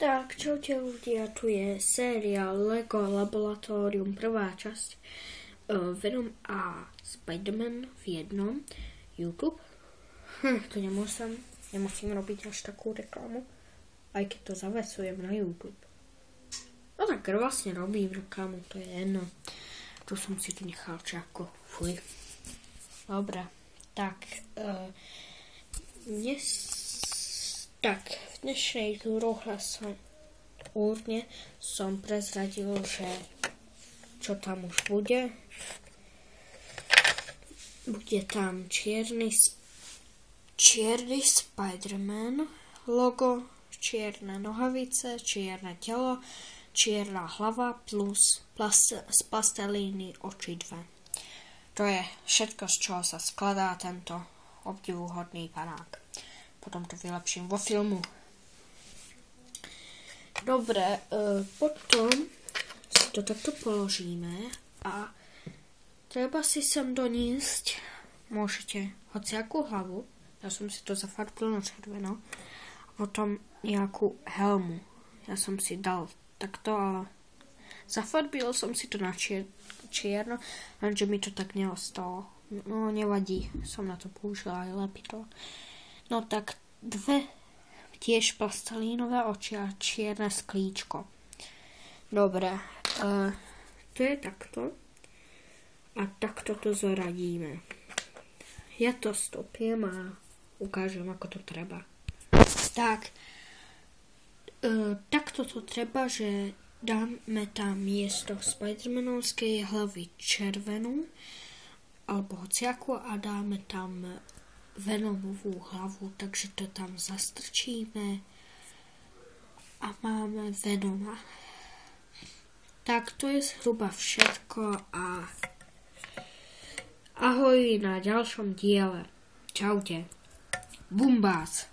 Tak, čaute ľudia, tu je séria Lego Laboratorium, prvá časť, Venom a Spider-Man v jednom, YouTube. To nemusím robiť až takú reklamu, aj keď to zavesujem na YouTube. No tak vlastne robím reklamu, to je jedno. Tu som si tu nechal čako, fuj. Dobre, tak, v dnešnej druhé úrne som prezradil, že čo tam už bude. Bude tam čierny Spider-Man, logo, čierne nohavice, čierne telo, čierna hlava plus z pastelíny oči dve. To je všetko, z čoho sa skladá tento obdivuhodný panák. Potom to vylepším vo filmu. Dobre, potom si to takto položíme a treba si sem doniesť, môžete hociakú hlavu, ja som si to zafarbil na červeno, a potom nejakú helmu. Ja som si dal takto, ale zafarbil som si to na čierno, lenže mi to tak neostalo. No nevadí, som na to použila aj lepidlo. No tak dve tiež pastelínové oči a čierne sklíčko. Dobre, to je takto. A takto to zaradíme. Ja to stopiem a ukážem, ako to treba. Tak, takto to treba, že dáme tam miesto Spider-Manovskej hlavy červenú alebo hociaku a dáme tam Venomovú hlavu, takže to tam zastrčíme a máme Venoma. Tak to je zhruba všetko a ahoj na ďalšom diele. Čaute. Bumbás.